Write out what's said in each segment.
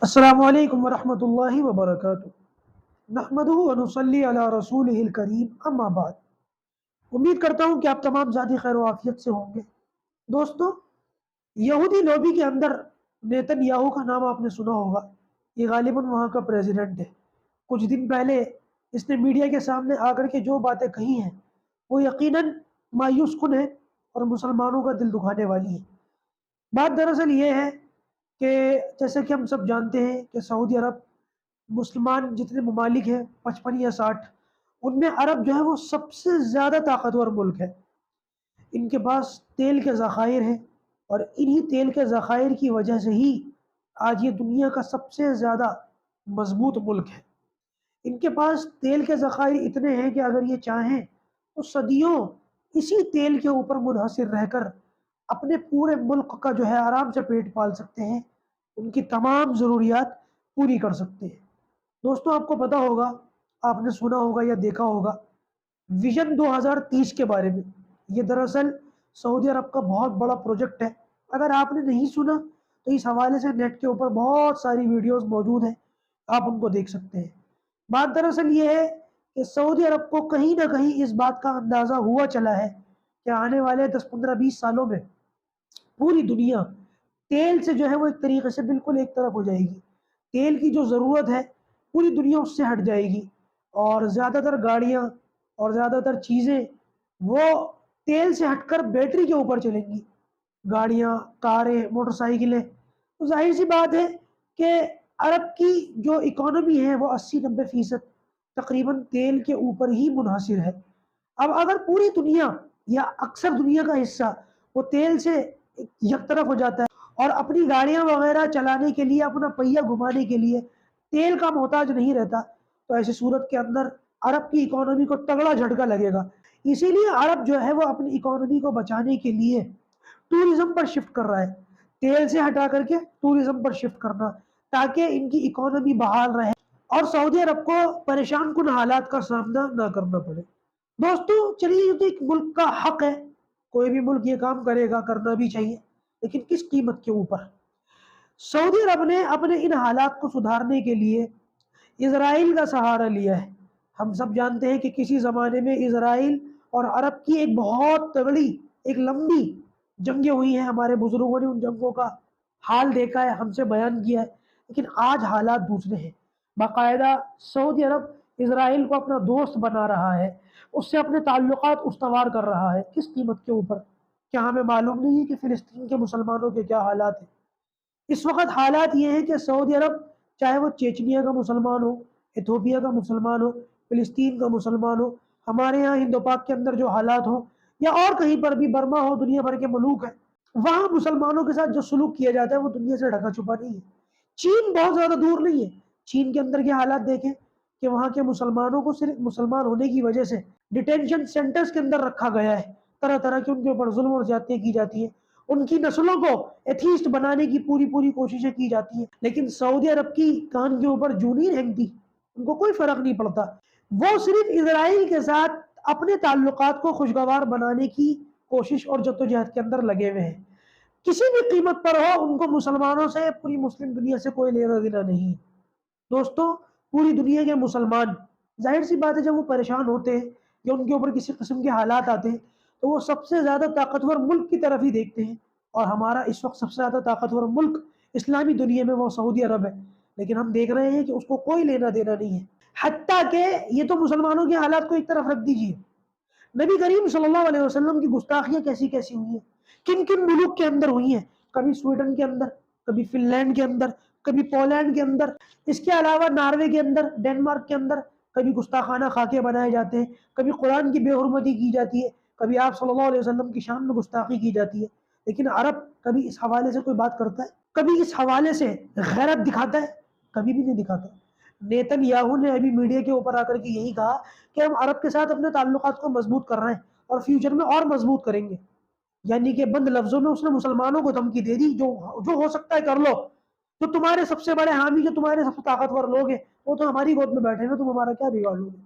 السلام علیکم ورحمۃ اللہ وبرکاتہ۔ نحمدہ و نصلی علی رسولہ الکریم، اما بعد۔ امید کرتا ہوں کہ آپ تمام ذاتی خیر و عافیت سے ہوں گے۔ دوستو، یہودی لوبی کے اندر نیتن یاہو کا نام آپ نے سنا ہوگا۔ یہ غالباً وہاں کا پریزیڈنٹ ہے۔ کچھ دن پہلے اس نے میڈیا کے سامنے آ کر کے جو باتیں کہی ہیں وہ یقیناً مایوس کن ہے اور مسلمانوں کا دل دکھانے والی ہے۔ بات دراصل یہ ہے کہ جیسے کہ ہم سب جانتے ہیں کہ سعودی عرب، مسلمان جتنے ممالک ہیں 55 یا 60، ان میں عرب جو ہے وہ سب سے زیادہ طاقتور ملک ہے۔ ان کے پاس تیل کے ذخائر ہیں اور انہی تیل کے ذخائر کی وجہ سے ہی آج یہ دنیا کا سب سے زیادہ مضبوط ملک ہے۔ ان کے پاس تیل کے ذخائر اتنے ہیں کہ اگر یہ چاہیں تو صدیوں اسی تیل کے اوپر منحصر رہ کر اپنے پورے ملک کا جو ہے آرام سے پیٹ پال سکتے ہیں، ان کی تمام ضروریات پوری کر سکتے ہیں۔ دوستوں، آپ کو پتا ہوگا، آپ نے سنا ہوگا یا دیکھا ہوگا ویژن 2030 کے بارے میں۔ یہ دراصل سعودی عرب کا بہت بڑا پروجیکٹ ہے۔ اگر آپ نے نہیں سنا تو اس حوالے سے نیٹ کے اوپر بہت ساری ویڈیوز موجود ہیں، آپ ان کو دیکھ سکتے ہیں۔ بات دراصل یہ ہے کہ سعودی عرب کو کہیں نہ کہیں اس بات کا اندازہ ہوا چلا ہے کہ آنے والے 10 15 20 سالوں میں پوری دنیا تیل سے جو ہے وہ ایک طریقے سے بالکل ایک طرف ہو جائے گی۔ تیل کی جو ضرورت ہے پوری دنیا اس سے ہٹ جائے گی، اور زیادہ تر گاڑیاں اور زیادہ تر چیزیں وہ تیل سے ہٹ کر بیٹری کے اوپر چلیں گی۔ گاڑیاں، کاریں، موٹر سائیکلیں۔ تو ظاہر سی بات ہے کہ عرب کی جو اکانومی ہے وہ 80 90% تقریباً تیل کے اوپر ہی منحصر ہے۔ اب اگر پوری دنیا یا اکثر دنیا کا حصہ وہ تیل سے یک طرف ہو جاتا ہے اور اپنی گاڑیاں وغیرہ چلانے کے لیے، اپنا پہیہ گھمانے کے لیے تیل کا محتاج نہیں رہتا، تو ایسی صورت کے اندر عرب کی اکانومی کو تگڑا جھٹکا لگے گا۔ اسی لیے عرب جو ہے وہ اپنی اکانومی کو بچانے کے لیے ٹورزم پر شفٹ کر رہا ہے، تیل سے ہٹا کر کے ٹورزم پر شفٹ کرنا، تاکہ ان کی اکانومی بحال رہے اور سعودی عرب کو پریشان کن حالات کا سامنا نہ کرنا پڑے۔ دوستو، چلیے، یہ تو ایک ملک کا حق ہے، کوئی بھی ملک یہ کام کرے گا، کرنا بھی چاہیے، لیکن کس قیمت کے اوپر؟ سعودی عرب نے اپنے ان حالات کو سدھارنے کے لیے اسرائیل کا سہارا لیا ہے۔ ہم سب جانتے ہیں کہ کسی زمانے میں اسرائیل اور عرب کی ایک بہت تگڑی، ایک لمبی جنگیں ہوئی ہیں۔ ہمارے بزرگوں نے ان جنگوں کا حال دیکھا ہے، ہم سے بیان کیا ہے، لیکن آج حالات دوسرے ہیں۔ باقاعدہ سعودی عرب اسرائیل کو اپنا دوست بنا رہا ہے، اس سے اپنے تعلقات استوار کر رہا ہے۔ کس قیمت کے اوپر؟ کیا ہمیں معلوم نہیں ہے کہ فلسطین کے مسلمانوں کے کیا حالات ہیں؟ اس وقت حالات یہ ہیں کہ سعودی عرب، چاہے وہ چیچنیا کا مسلمان ہو، ایتھوپیا کا مسلمان ہو، فلسطین کا مسلمان ہو، ہمارے یہاں ہند و پاک کے اندر جو حالات ہوں، یا اور کہیں پر بھی، برما ہو، دنیا بھر کے ملوک ہیں، وہاں مسلمانوں کے ساتھ جو سلوک کیا جاتا ہے وہ دنیا سے ڈھکا چھپا نہیں ہے۔ چین بہت زیادہ دور نہیں ہے۔ چین کے اندر کے حالات دیکھیں کہ وہاں کے مسلمانوں کو صرف مسلمان ہونے کی وجہ سے ڈیٹینشن سینٹرز کے اندر رکھا گیا ہے، طرح طرح کی ان کے اوپر ظلم اور زیادتیاں کی جاتی ہیں، ان کی نسلوں کو ایتھیسٹ بنانے کی پوری کوششیں کی جاتی ہیں، لیکن سعودی عرب کی کان کے اوپر جوں نہیں رینگتی، ان کو کوئی فرق نہیں پڑتا۔ وہ صرف اسرائیل کے ساتھ اپنے تعلقات کو خوشگوار بنانے کی کوشش اور جدوجہد کے اندر لگے ہوئے ہیں۔ کسی بھی قیمت پر ہو، ان کو مسلمانوں سے، پوری مسلم دنیا سے کوئی لینا دینا نہیں ہے۔ دوستو، پوری دنیا کے مسلمان، ظاہر سی بات ہے، جب وہ پریشان ہوتے ہیں یا ان کے اوپر کسی قسم کے حالات آتے ہیں تو وہ سب سے زیادہ طاقتور ملک کی طرف ہی دیکھتے ہیں، اور ہمارا اس وقت سب سے زیادہ طاقتور ملک اسلامی دنیا میں وہ سعودی عرب ہے، لیکن ہم دیکھ رہے ہیں کہ اس کو کوئی لینا دینا نہیں ہے۔ حتیٰ کہ یہ تو مسلمانوں کے حالات کو ایک طرف رکھ دیجئے، نبی کریم صلی اللہ علیہ وسلم کی گستاخیاں کیسی کیسی ہوئی ہیں، کن کن ملوک کے اندر ہوئی ہیں، کبھی سویڈن کے اندر، کبھی فن لینڈ کے اندر، کبھی پولینڈ کے اندر، اس کے علاوہ ناروے کے اندر، ڈینمارک کے اندر کبھی گستاخانہ خاکے بنائے جاتے ہیں، کبھی قرآن کی بے حرمتی کی جاتی ہے، کبھی آپ صلی اللہ علیہ وسلم کی شان میں گستاخی کی جاتی ہے، لیکن عرب کبھی اس حوالے سے کوئی بات کرتا ہے؟ کبھی اس حوالے سے غیرت دکھاتا ہے؟ کبھی بھی نہیں دکھاتا۔ نیتن یاہو نے ابھی میڈیا کے اوپر آ کر کے یہی کہا کہ ہم عرب کے ساتھ اپنے تعلقات کو مضبوط کر رہے ہیں اور فیوچر میں اور مضبوط کریں گے، یعنی کہ بند لفظوں میں اس نے مسلمانوں کو دھمکی دے دی، جو ہو سکتا ہے کر لو، جو تمہارے سب سے بڑے حامی، جو تمہارے سب سے طاقتور لوگ ہیں، وہ تو ہماری گود میں بیٹھے ہیں، تم ہمارا کیا بگاڑ لو گے؟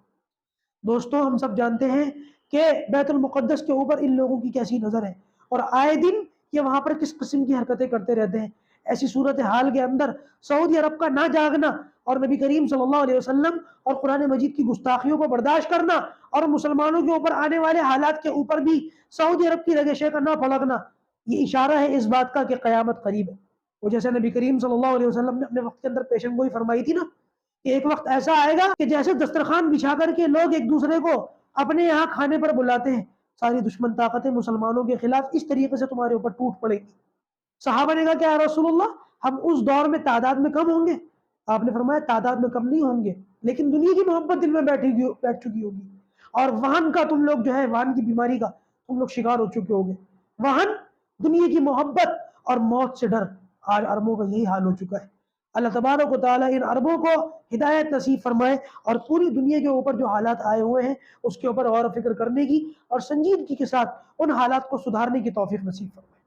دوستوں، ہم سب جانتے ہیں کہ بیت المقدس کے اوپر ان لوگوں کی کیسی نظر ہے، اور آئے دن یہ وہاں پر کس قسم کی حرکتیں کرتے رہتے ہیں۔ ایسی صورتحال کے اندر سعودی عرب کا نہ جاگنا اور نبی کریم صلی اللہ علیہ وسلم اور قرآن مجید کی گستاخیوں کو برداشت کرنا اور مسلمانوں کے اوپر آنے والے حالات کے اوپر بھی سعودی عرب کی رگشیں کا نہ پھڑکنا، یہ اشارہ ہے اس بات کا کہ قیامت قریب ہے۔ وہ جیسے نبی کریم صلی اللہ علیہ وسلم نے اپنے وقت کے اندر پیشن گوئی فرمائی تھی نا کہ ایک وقت ایسا آئے گا کہ جیسے دسترخوان بچھا کر کے لوگ ایک دوسرے کو اپنے یہاں کھانے پر بلاتے ہیں، ساری دشمن طاقتیں مسلمانوں کے خلاف اس طریقے سے تمہارے اوپر ٹوٹ پڑے گی۔ صحابہ نے کہا کہ یا رسول اللہ ہم اس دور میں تعداد میں کم ہوں گے؟ آپ نے فرمایا تعداد میں کم نہیں ہوں گے، لیکن دنیا کی محبت دل میں بیٹھ چکی ہوگی، اور وہن کا تم لوگ جو ہے وہن کی بیماری کا تم لوگ شکار ہو چکے ہوگے۔ وہن، دنیا کی محبت اور موت سے ڈر، آج عربوں کا یہی حال ہو چکا ہے۔ اللہ تبارک و تعالیٰ ان عربوں کو ہدایت نصیب فرمائے اور پوری دنیا کے اوپر جو حالات آئے ہوئے ہیں اس کے اوپر غور و فکر کرنے کی اور سنجیدگی کے ساتھ ان حالات کو سدھارنے کی توفیق نصیب فرمائے۔